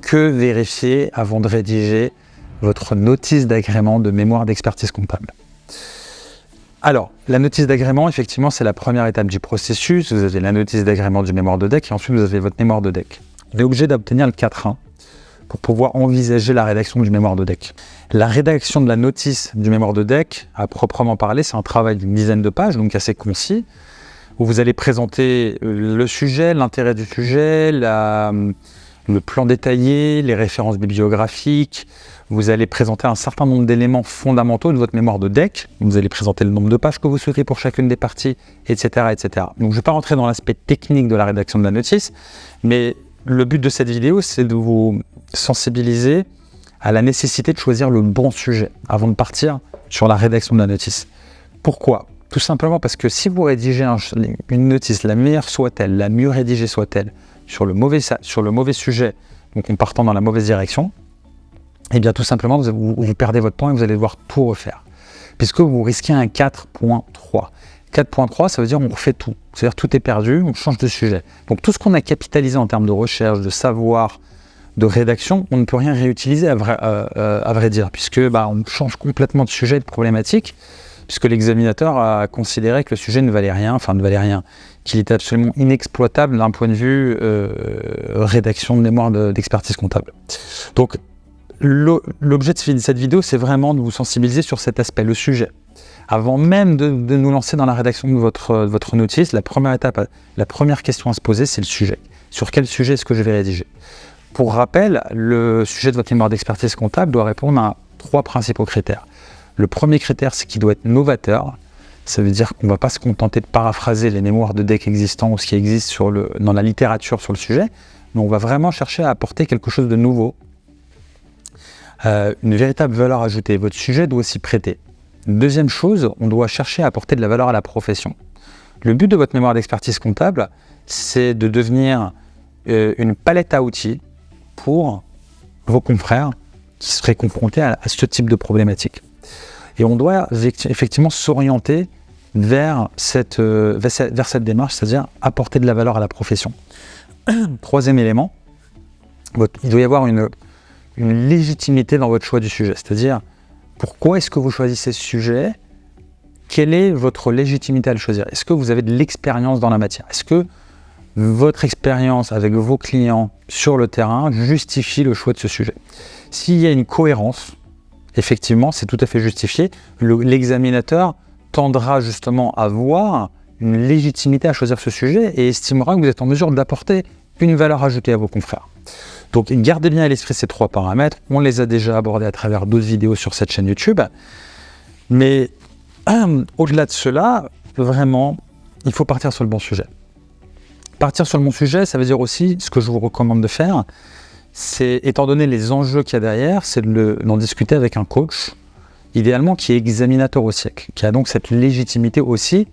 que vérifier avant de rédiger votre notice d'agrément de mémoire d'expertise comptable? Alors, la notice d'agrément, effectivement, c'est la première étape du processus. Vous avez la notice d'agrément du mémoire de DEC et ensuite vous avez votre mémoire de DEC. On est obligé d'obtenir le 4.1 pour pouvoir envisager la rédaction du mémoire de DEC. La rédaction de la notice du mémoire de DEC, à proprement parler, c'est un travail d'une dizaine de pages, donc assez concis, où vous allez présenter le sujet, l'intérêt du sujet, le plan détaillé, les références bibliographiques. Vous allez présenter un certain nombre d'éléments fondamentaux de votre mémoire de DEC. Vous allez présenter le nombre de pages que vous souhaitez pour chacune des parties, etc. etc. Donc je ne vais pas rentrer dans l'aspect technique de la rédaction de la notice, mais le but de cette vidéo, c'est de vous sensibiliser à la nécessité de choisir le bon sujet avant de partir sur la rédaction de la notice. Pourquoi ? Tout simplement parce que si vous rédigez une notice, la meilleure soit-elle, la mieux rédigée soit-elle, sur le mauvais sujet, donc en partant dans la mauvaise direction, eh bien tout simplement vous perdez votre temps et vous allez devoir tout refaire. Puisque vous risquez un 4.3. 4.3, ça veut dire on refait tout. C'est-à-dire tout est perdu, on change de sujet. Donc tout ce qu'on a capitalisé en termes de recherche, de savoir, de rédaction, on ne peut rien réutiliser à vrai dire, puisque on change complètement de sujet et de problématique, puisque l'examinateur a considéré que le sujet ne valait rien, qu'il était absolument inexploitable d'un point de vue rédaction de mémoire d'expertise comptable. Donc l'objet de cette vidéo, c'est vraiment de vous sensibiliser sur cet aspect, le sujet. Avant même de nous lancer dans la rédaction de votre notice, la première étape, la première question à se poser, c'est le sujet. Sur quel sujet est-ce que je vais rédiger ? Pour rappel, le sujet de votre mémoire d'expertise comptable doit répondre à 3 principaux critères. Le premier critère, c'est qu'il doit être novateur. Ça veut dire qu'on ne va pas se contenter de paraphraser les mémoires de DEC existants ou ce qui existe dans la littérature sur le sujet, mais on va vraiment chercher à apporter quelque chose de nouveau. Une véritable valeur ajoutée. Votre sujet doit aussi prêter. Deuxième chose, on doit chercher à apporter de la valeur à la profession. Le but de votre mémoire d'expertise comptable, c'est de devenir une palette à outils pour vos confrères qui seraient confrontés à ce type de problématique. Et on doit effectivement s'orienter vers cette démarche, c'est-à-dire apporter de la valeur à la profession. Troisième élément, il doit y avoir une légitimité dans votre choix du sujet, c'est-à-dire pourquoi est-ce que vous choisissez ce sujet ? Quelle est votre légitimité à le choisir ? Est-ce que vous avez de l'expérience dans la matière ? Est-ce que votre expérience avec vos clients sur le terrain justifie le choix de ce sujet ? S'il y a une cohérence, effectivement, c'est tout à fait justifié. L'examinateur tendra justement à voir une légitimité à choisir ce sujet et estimera que vous êtes en mesure d'apporter une valeur ajoutée à vos confrères. Donc gardez bien à l'esprit ces 3 paramètres. On les a déjà abordés à travers d'autres vidéos sur cette chaîne YouTube. Mais au-delà de cela, vraiment, il faut partir sur le bon sujet. Partir sur le bon sujet, ça veut dire aussi, ce que je vous recommande de faire, c'est, étant donné les enjeux qu'il y a derrière, c'est d'en discuter avec un coach, idéalement qui est examinateur au siècle, qui a donc cette légitimité aussi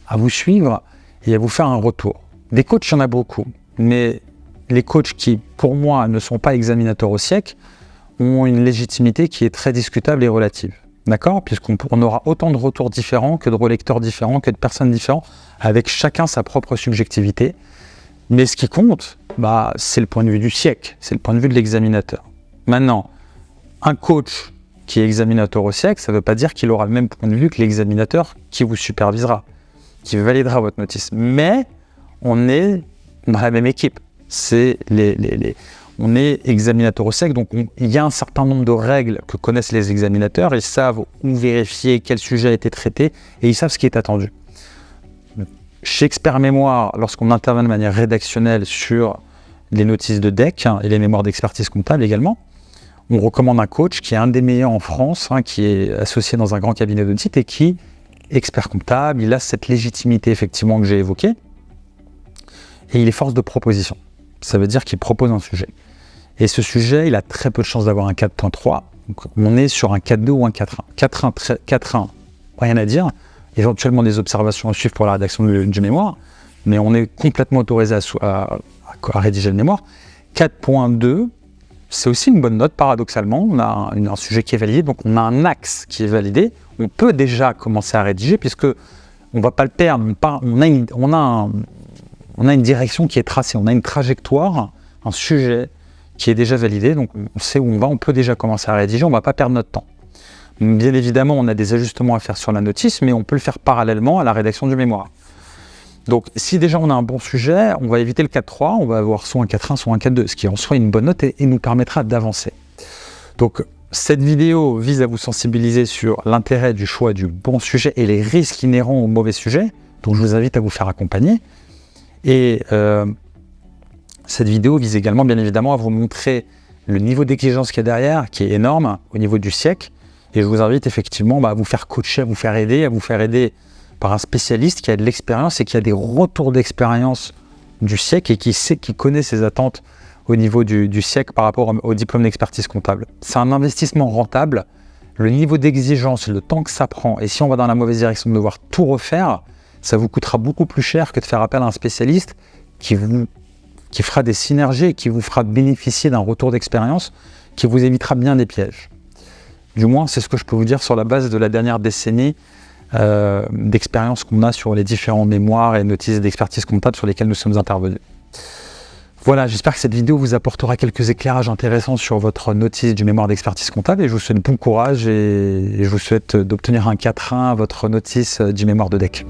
à vous suivre et à vous faire un retour. Des coachs, il y en a beaucoup, mais les coachs qui, pour moi, ne sont pas examinateurs au siècle, ont une légitimité qui est très discutable et relative. D'accord ? Puisqu'on aura autant de retours différents que de relecteurs différents, que de personnes différentes, avec chacun sa propre subjectivité. Mais ce qui compte, c'est le point de vue du siècle, c'est le point de vue de l'examinateur. Maintenant, un coach qui est examinateur au siècle, ça ne veut pas dire qu'il aura le même point de vue que l'examinateur qui vous supervisera, qui validera votre notice. Mais on est dans la même équipe. On est examinateur au siècle, donc il y a un certain nombre de règles que connaissent les examinateurs. Ils savent où vérifier quel sujet a été traité et ils savent ce qui est attendu. Chez Expert Mémoire, lorsqu'on intervient de manière rédactionnelle sur les notices de DEC et les mémoires d'expertise comptable également, on recommande un coach qui est un des meilleurs en France, qui est associé dans un grand cabinet d'audit et qui est expert comptable. Il a cette légitimité effectivement que j'ai évoquée et il est force de proposition. Ça veut dire qu'il propose un sujet. Et ce sujet, il a très peu de chances d'avoir un 4.3. Donc on est sur un 4.2 ou un 4.1. 4.1, rien à dire. Éventuellement des observations à suivre pour la rédaction du mémoire, mais on est complètement autorisé à rédiger le mémoire. 4.2, c'est aussi une bonne note, paradoxalement. On a un sujet qui est validé, donc on a un axe qui est validé. On peut déjà commencer à rédiger, puisque on ne va pas le perdre. On a une direction qui est tracée, on a une trajectoire, un sujet qui est déjà validé, donc on sait où on va, on peut déjà commencer à rédiger, on ne va pas perdre notre temps. Bien évidemment, on a des ajustements à faire sur la notice, mais on peut le faire parallèlement à la rédaction du mémoire. Donc si déjà on a un bon sujet, on va éviter le 4.3, on va avoir soit un 4.1, soit un 4.2, ce qui en soi une bonne note et nous permettra d'avancer. Donc cette vidéo vise à vous sensibiliser sur l'intérêt du choix du bon sujet et les risques inhérents au mauvais sujet, donc je vous invite à vous faire accompagner. Et cette vidéo vise également bien évidemment à vous montrer le niveau d'exigence qu'il y a derrière, qui est énorme au niveau du SIEC, et je vous invite effectivement à vous faire coacher, à vous faire aider par un spécialiste qui a de l'expérience et qui a des retours d'expérience du SIEC et qui connaît ses attentes au niveau du SIEC par rapport au diplôme d'expertise comptable. C'est un investissement rentable. Le niveau d'exigence, le temps que ça prend, et si on va dans la mauvaise direction de devoir tout refaire, ça vous coûtera beaucoup plus cher que de faire appel à un spécialiste qui fera des synergies et qui vous fera bénéficier d'un retour d'expérience qui vous évitera bien des pièges. Du moins, c'est ce que je peux vous dire sur la base de la dernière décennie d'expérience qu'on a sur les différents mémoires et notices d'expertise comptable sur lesquels nous sommes intervenus. Voilà, j'espère que cette vidéo vous apportera quelques éclairages intéressants sur votre notice du mémoire d'expertise comptable et je vous souhaite bon courage et je vous souhaite d'obtenir un 4.1 à votre notice du mémoire de DEC.